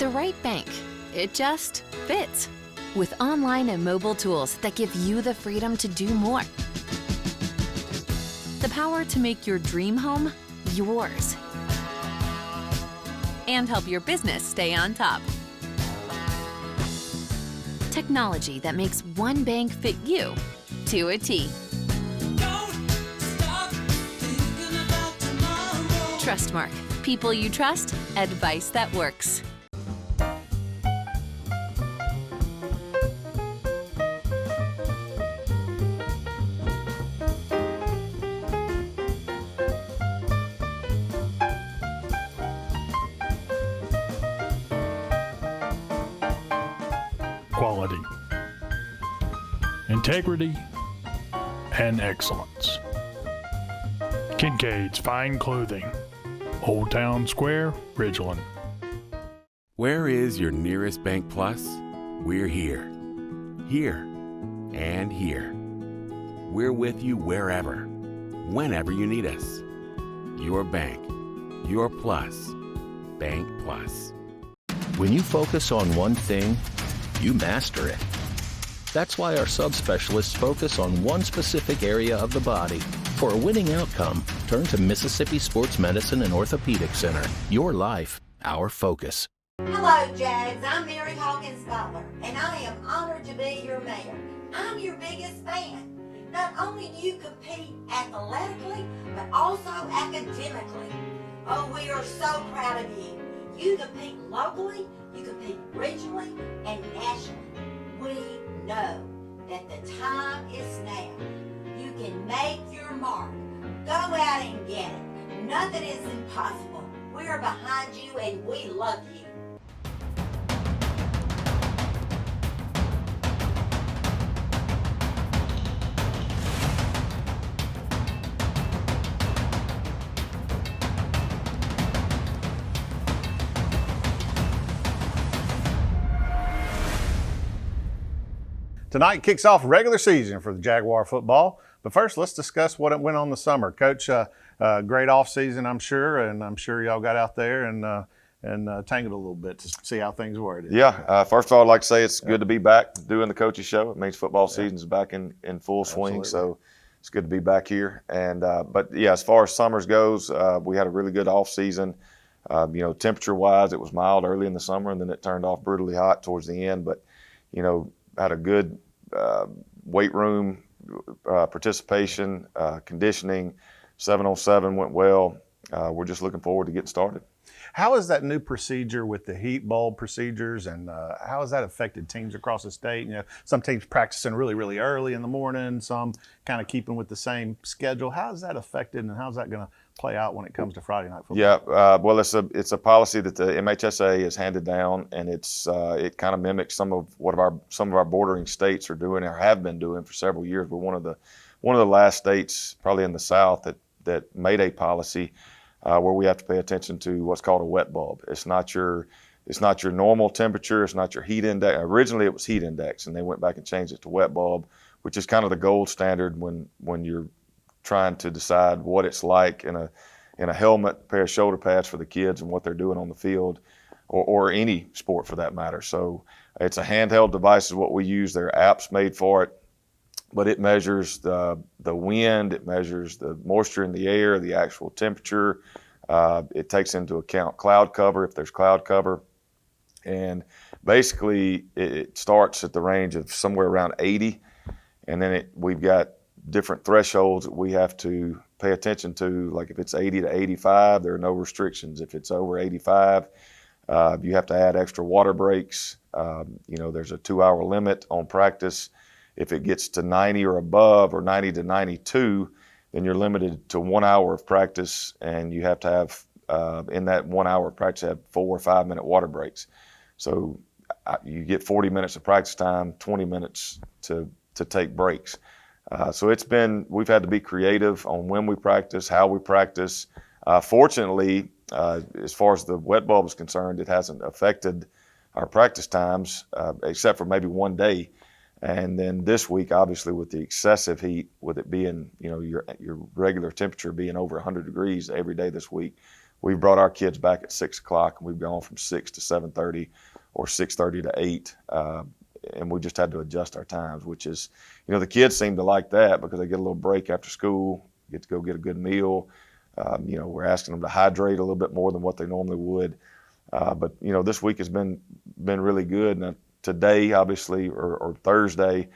The right bank. It just fits. With online and mobile tools that give you the freedom to do more. The power to make your dream home yours. And help your business stay on top. Technology that makes one bank fit you to a T. Trustmark. People you trust. Advice that works. Quality, integrity, and excellence. Kincaid's Fine Clothing, Old Town Square, Ridgeland. Where is your nearest Bank Plus? We're here. Here. And here. We're with you wherever, whenever you need us. Your bank. Your plus. Bank Plus. When you focus on one thing, you master it. That's why our subspecialists focus on one specific area of the body. For a winning outcome, turn to Mississippi Sports Medicine and Orthopedic Center. Your life, our focus. Hello, Jags. I'm Mary Hawkins Butler, and I am honored to be your mayor. I'm your biggest fan. Not only do you compete athletically, but also academically. Oh, we are so proud of you. You compete locally, you compete regionally, and nationally. We know that the time is now. You can make your mark. Go out and get it. Nothing is impossible. We are behind you and we love you. Tonight kicks off regular season for the Jaguar football. But first, let's discuss what went on this summer. Coach, great off season, I'm sure, and I'm sure y'all got out there and tangled a little bit to see how things were. Yeah, first of all, I'd like to say it's good to be back doing the coaches show. It means football season's back in full swing, so it's good to be back here. And but yeah, as far as summers goes, we had a really good off season. Temperature-wise, it was mild early in the summer, and then it turned off brutally hot towards the end. But had a good weight room participation, conditioning. 7-on-7 went well. We're just looking forward to getting started. How is that new procedure with the heat bulb procedures, and how has that affected teams across the state? Some teams practicing really, really early in the morning, some kind of keeping with the same schedule. How is that affected, and how's that going to play out when it comes to Friday night football? Yeah, well, it's a policy that the MHSA has handed down, and it kind of mimics some of our bordering states are doing or have been doing for several years. We're one of the last states, probably in the South, that made a policy where we have to pay attention to what's called a wet bulb. It's not your normal temperature. It's not your heat index. Originally, it was heat index, and they went back and changed it to wet bulb, which is kind of the gold standard when you're trying to decide what it's like in a helmet, pair of shoulder pads for the kids, and what they're doing on the field, or any sport for that matter. So it's a handheld device is what we use. There are apps made for it, but it measures the wind, it measures the moisture in the air, the actual temperature. It takes into account cloud cover, if there's cloud cover. And basically it starts at the range of somewhere around 80, and then we've got different thresholds that we have to pay attention to. Like if it's 80 to 85, there are no restrictions. If it's over 85, you have to add extra water breaks. There's a 2-hour limit on practice. If it gets to 90 or above, or 90 to 92, then you're limited to 1 hour of practice, and you have to have, in that 1 hour of practice, have 4 or 5 minute water breaks. So you get 40 minutes of practice time, 20 minutes to take breaks. So we've had to be creative on when we practice, how we practice. Fortunately, as far as the wet bulb is concerned, it hasn't affected our practice times, except for maybe one day. And then this week, obviously, with the excessive heat, with it being, your regular temperature being over 100 degrees every day this week, we brought our kids back at 6 o'clock, and we've gone from 6 to 7:30 or 6:30 to 8. And we just had to adjust our times, which is, the kids seem to like that because they get a little break after school, get to go get a good meal. We're asking them to hydrate a little bit more than what they normally would. But this week has been really good. Now, today, obviously, or Thursday,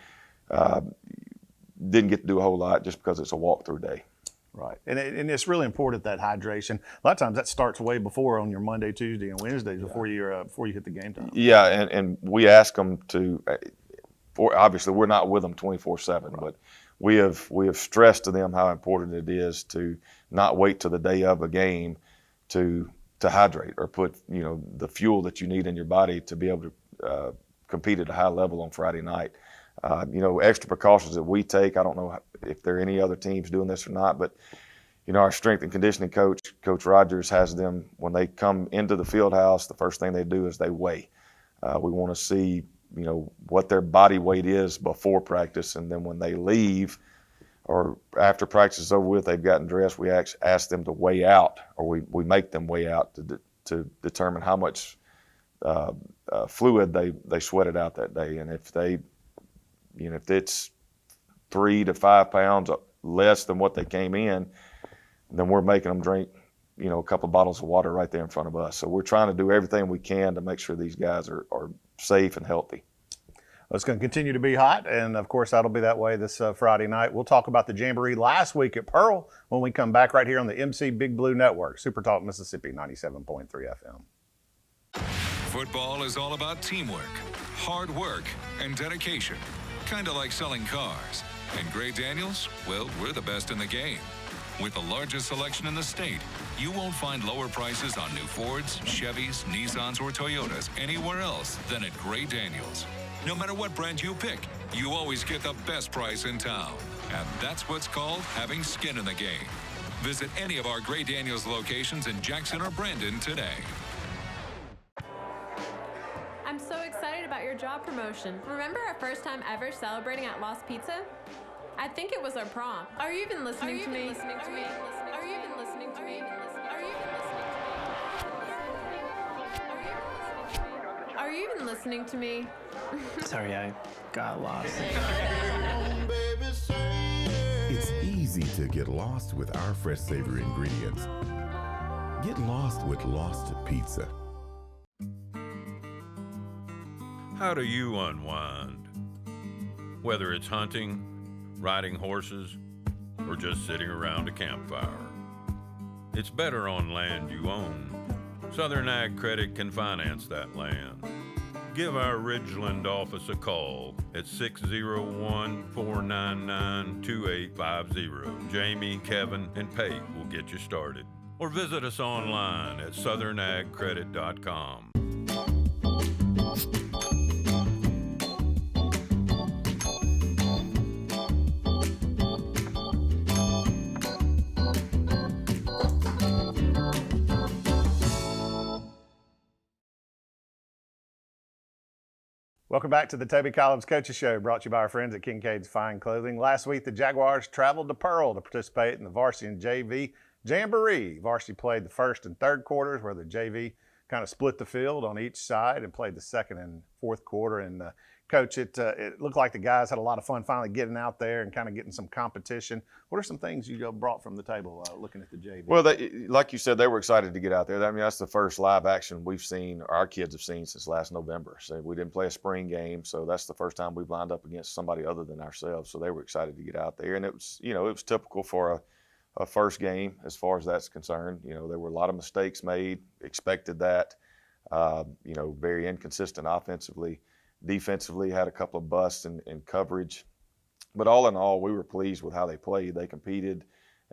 didn't get to do a whole lot just because it's a walkthrough day. Right, and it's really important, that hydration. A lot of times that starts way before on your Monday, Tuesday, and Wednesdays before you hit the game time. Yeah, and we ask them to. Obviously, we're not with them 24/7, but we have stressed to them how important it is to not wait till the day of a game to hydrate or put the fuel that you need in your body to be able to compete at a high level on Friday night. Extra precautions that we take. I don't know if there are any other teams doing this or not, but our strength and conditioning coach, Coach Rogers, has them when they come into the field house. The first thing they do is they weigh. We want to see what their body weight is before practice, and then when they leave or after practice is over with, they've gotten dressed. We ask them to weigh out, or we make them weigh out to determine how much fluid they sweated out that day, and if it's 3 to 5 pounds less than what they came in, then we're making them drink, a couple of bottles of water right there in front of us. So we're trying to do everything we can to make sure these guys are safe and healthy. Well, it's going to continue to be hot, and of course that'll be that way this Friday night. We'll talk about the Jamboree last week at Pearl when we come back right here on the MC Big Blue Network, Super Talk Mississippi 97.3 FM. Football is all about teamwork, hard work, and dedication. Kind of like selling cars. And Gray Daniels, well, we're the best in the game. With the largest selection in the state, you won't find lower prices on new Fords, Chevys, Nissans, or Toyotas anywhere else than at Gray Daniels. No matter what brand you pick, you always get the best price in town. And that's what's called having skin in the game. Visit any of our Gray Daniels locations in Jackson or Brandon today. I'm so excited about your job promotion. Remember our first time ever celebrating at Lost Pizza? I think it was our prom. Are you even listening to me? Are you even listening to me? Are you even listening to me? Are you even listening to me? Sorry, I got lost. It's easy to get lost with our fresh, savory ingredients. Get lost with Lost Pizza. How do you unwind? Whether it's hunting, riding horses, or just sitting around a campfire. It's better on land you own. Southern Ag Credit can finance that land. Give our Ridgeland office a call at 601-499-2850. Jamie, Kevin, and Pate will get you started. Or visit us online at southernagcredit.com. Welcome back to the Toby Collins Coaches Show, brought to you by our friends at Kincaid's Fine Clothing. Last week, the Jaguars traveled to Pearl to participate in the varsity and JV Jamboree. Varsity played the first and third quarters, where the JV kind of split the field on each side and played the second and fourth quarter. And Coach, it looked like the guys had a lot of fun finally getting out there and kind of getting some competition. What are some things you brought from the table looking at the JV? Well, like you said, they were excited to get out there. I mean, that's the first live action we've seen, or our kids have seen, since last November. So we didn't play a spring game, so that's the first time we've lined up against somebody other than ourselves. So they were excited to get out there, and it was, it was typical for a first game as far as that's concerned. There were a lot of mistakes made, expected that. Very inconsistent offensively. Defensively, had a couple of busts in coverage. But all in all, we were pleased with how they played. They competed,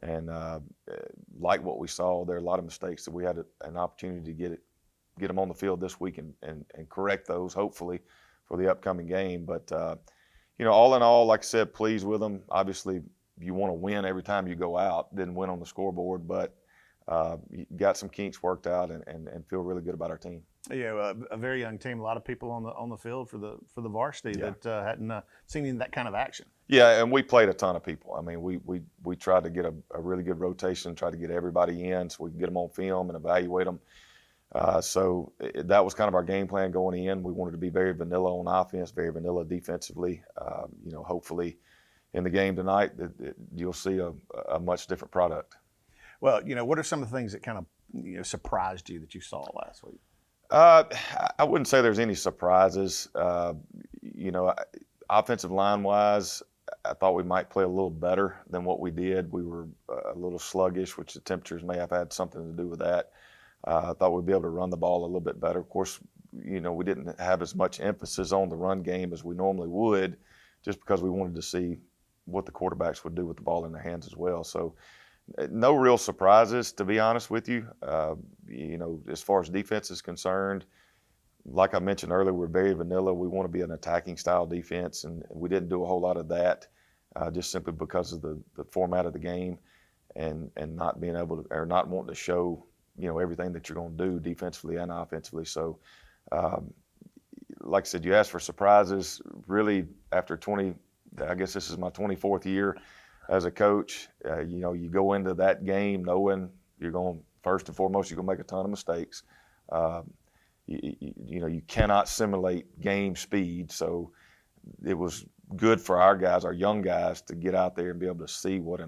and like what we saw, there are a lot of mistakes that we had an opportunity to get them on the field this week and correct those, hopefully, for the upcoming game. But, all in all, like I said, pleased with them. Obviously, you want to win every time you go out. Didn't win on the scoreboard, but you got some kinks worked out and feel really good about our team. A very young team. A lot of people on the field for the varsity that hadn't seen that kind of action. Yeah, and we played a ton of people. I mean, we tried to get a really good rotation, tried to get everybody in so we could get them on film and evaluate them. So that was kind of our game plan going in. We wanted to be very vanilla on offense, very vanilla defensively. Hopefully in the game tonight you'll see a much different product. Well, what are some of the things that kind of surprised you that you saw last week? I wouldn't say there's any surprises. Offensive line wise, I thought we might play a little better than what we did. We were a little sluggish, which the temperatures may have had something to do with that. I thought we'd be able to run the ball a little bit better. Of course, we didn't have as much emphasis on the run game as we normally would, just because we wanted to see what the quarterbacks would do with the ball in their hands as well. So no real surprises, to be honest with you. As far as defense is concerned, like I mentioned earlier, we're very vanilla. We want to be an attacking style defense, and we didn't do a whole lot of that just simply because of the format of the game and not being able to, or not wanting to show, everything that you're going to do defensively and offensively. So, like I said, you asked for surprises. Really, after I guess this is my 24th year as a coach. You go into that game knowing you're going, first and foremost, you're going to make a ton of mistakes. You cannot simulate game speed, so it was good for our guys, our young guys, to get out there and be able to see what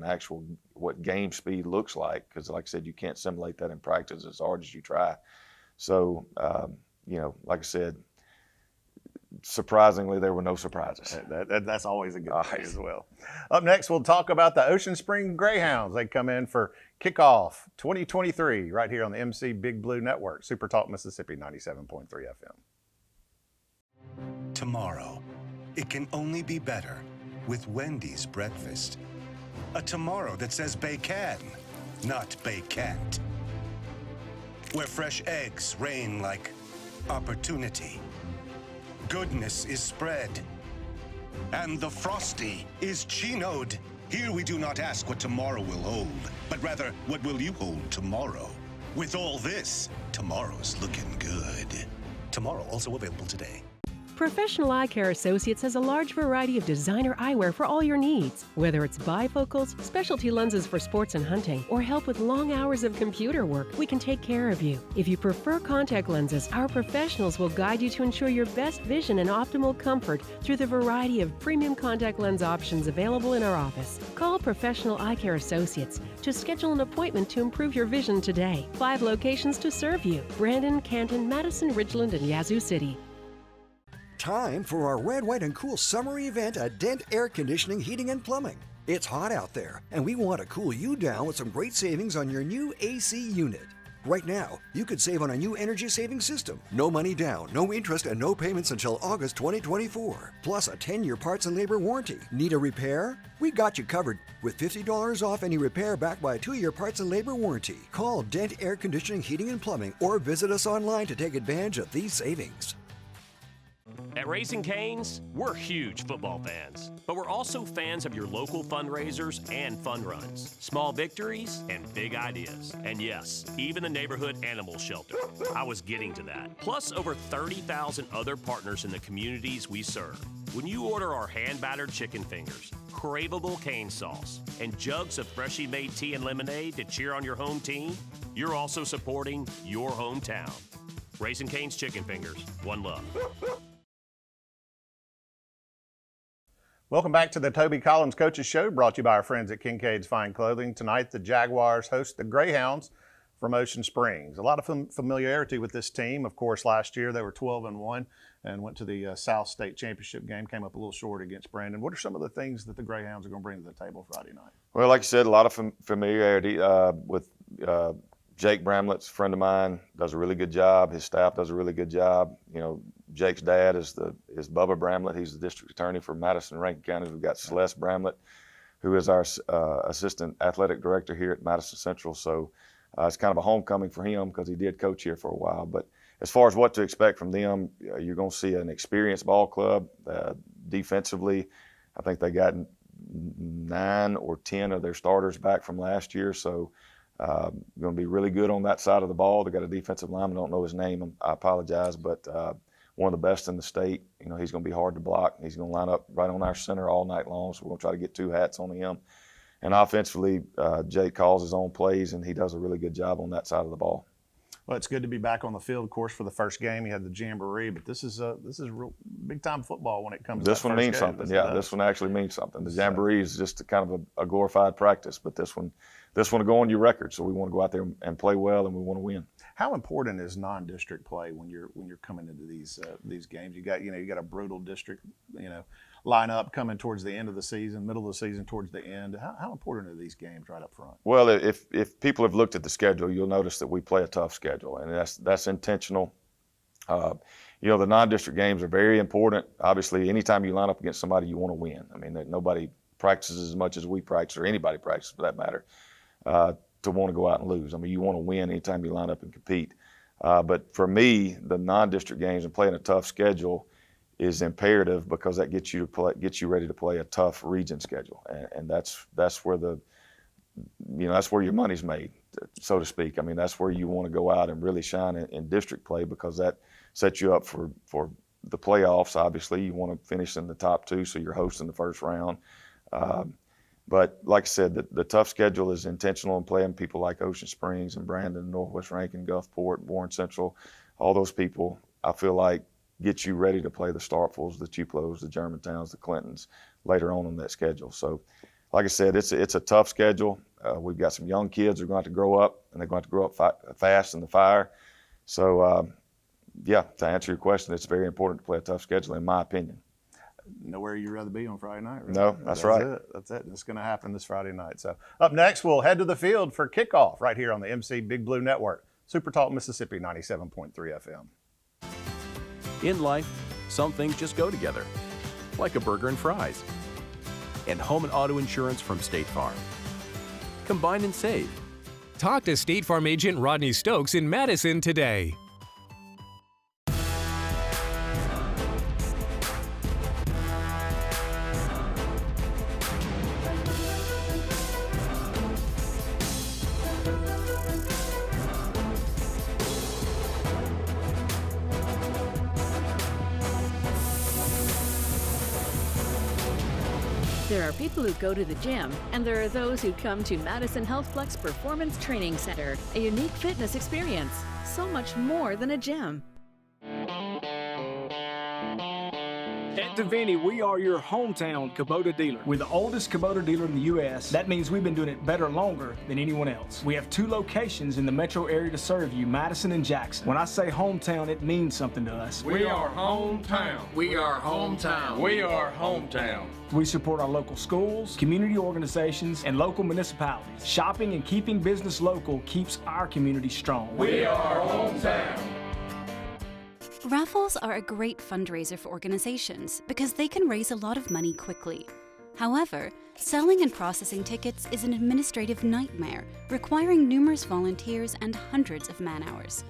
game speed looks like, because like I said, you can't simulate that in practice as hard as you try. So, like I said, surprisingly, there were no surprises. That's always a good thing as well. Up next, we'll talk about the Ocean Springs Greyhounds. They come in for kickoff 2023 right here on the MC Big Blue Network, Super Talk Mississippi 97.3 FM. Tomorrow, it can only be better with Wendy's breakfast. A tomorrow that says bacon, not bacant. Where fresh eggs reign like opportunity. Goodness is spread. And the Frosty is chinoed. Here we do not ask what tomorrow will hold, but rather, what will you hold tomorrow? With all this, tomorrow's looking good. Tomorrow also available today. Professional Eye Care Associates has a large variety of designer eyewear for all your needs. Whether it's bifocals, specialty lenses for sports and hunting, or help with long hours of computer work, we can take care of you. If you prefer contact lenses, our professionals will guide you to ensure your best vision and optimal comfort through the variety of premium contact lens options available in our office. Call Professional Eye Care Associates to schedule an appointment to improve your vision today. 5 locations to serve you: Brandon, Canton, Madison, Ridgeland, and Yazoo City. Time for our red, white, and cool summer event at Dent Air Conditioning, Heating, and Plumbing. It's hot out there, and we want to cool you down with some great savings on your new AC unit. Right now, you could save on a new energy-saving system. No money down, no interest, and no payments until August 2024. Plus a 10-year parts and labor warranty. Need a repair? We got you covered with $50 off any repair backed by a 2-year parts and labor warranty. Call Dent Air Conditioning, Heating, and Plumbing or visit us online to take advantage of these savings. At Raising Cane's, we're huge football fans, but we're also fans of your local fundraisers and fun runs, small victories, and big ideas. And yes, even the neighborhood animal shelter. I was getting to that. Plus over 30,000 other partners in the communities we serve. When you order our hand-battered chicken fingers, craveable cane sauce, and jugs of freshly made tea and lemonade to cheer on your home team, you're also supporting your hometown. Raising Cane's Chicken Fingers. One love. Welcome back to the Toby Collins Coaches Show, brought to you by our friends at Kincaid's Fine Clothing. Tonight, the Jaguars host the Greyhounds from Ocean Springs. A lot of familiarity with this team. Of course, last year they were 12-1 and went to the South State Championship game, came up a little short against Brandon. What are some of the things that the Greyhounds are going to bring to the table Friday night? Well, like you said, a lot of familiarity with Jake Bramlett's a friend of mine, does a really good job. His staff does a really good job. Jake's dad is Bubba Bramlett. He's the district attorney for Madison and Rankin counties. We've got Celeste Bramlett, who is our assistant athletic director here at Madison Central. So it's kind of a homecoming for him because he did coach here for a while. But as far as what to expect from them, you're going to see an experienced ball club. Defensively, I think they got 9 or 10 of their starters back from last year. So Going to be really good on that side of the ball. They got a defensive lineman. I don't know his name. I apologize, but one of the best in the state. You know, he's going to be hard to block. He's going to line up right on our center all night long. So we're going to try to get 2 hats on him. And offensively, Jake calls his own plays, and he does a really good job on that side of the ball. Well, it's good to be back on the field, of course, for the first game. You had the Jamboree, but this is real big-time football when it comes to this one means something. Yeah, this one actually means something. The Jamboree is just kind of a glorified practice, but this one will go on your record. So we want to go out there and play well, and we want to win. How important is non-district play when you're coming into these games? You got a brutal district, lineup coming towards the end of the season, middle of the season towards the end. How important are these games right up front? Well, if people have looked at the schedule, you'll notice that we play a tough schedule, and that's intentional. The non-district games are very important. Obviously, anytime you line up against somebody, you want to win. I mean, nobody practices as much as we practice, or anybody practices for that matter, to want to go out and lose. I mean, you want to win anytime you line up and compete. But for me, the non-district games and playing a tough schedule is imperative, because that gets you ready to play a tough region schedule, and that's where that's where your money's made, so to speak. I mean, that's where you want to go out and really shine in district play, because that sets you up for the playoffs. Obviously, you want to finish in the top 2, so you're hosting the first round. But like I said, the tough schedule is intentional, and playing people like Ocean Springs and Brandon, Northwest Rankin, Gulfport, Warren Central, all those people, I feel like get you ready to play the Starkvilles, the Tupelos, the Germantowns, the Clintons later on that schedule. So, like I said, it's a tough schedule. We've got some young kids who are going to have to grow up, and they're going to have to grow up fast in the fire. So, to answer your question, it's very important to play a tough schedule, in my opinion. Nowhere you'd rather be on Friday night, right? No, that's right. That's it. It's going to happen this Friday night. So up next, we'll head to the field for kickoff right here on the MC Big Blue Network. Super Talk Mississippi 97.3 FM. In life, some things just go together, like a burger and fries. And home and auto insurance from State Farm. Combine and save. Talk to State Farm agent Rodney Stokes in Madison today. There are people who go to the gym, and there are those who come to Madison HealthFlex Performance Training Center, a unique fitness experience, so much more than a gym. At Davini, we are your hometown Kubota dealer. We're the oldest Kubota dealer in the U.S. That means we've been doing it better longer than anyone else. We have 2 locations in the metro area to serve you, Madison and Jackson. When I say hometown, it means something to us. We are hometown. We are hometown. We are hometown. We support our local schools, community organizations, and local municipalities. Shopping and keeping business local keeps our community strong. We are hometown. Raffles are a great fundraiser for organizations because they can raise a lot of money quickly. However, selling and processing tickets is an administrative nightmare, requiring numerous volunteers and hundreds of man-hours.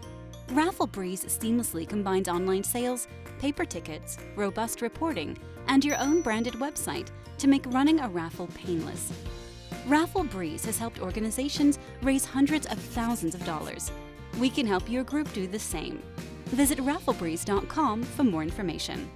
Raffle-Breeze seamlessly combines online sales, paper tickets, robust reporting, and your own branded website to make running a raffle painless. Raffle-Breeze has helped organizations raise hundreds of thousands of dollars. We can help your group do the same. Visit rafflebreeze.com for more information.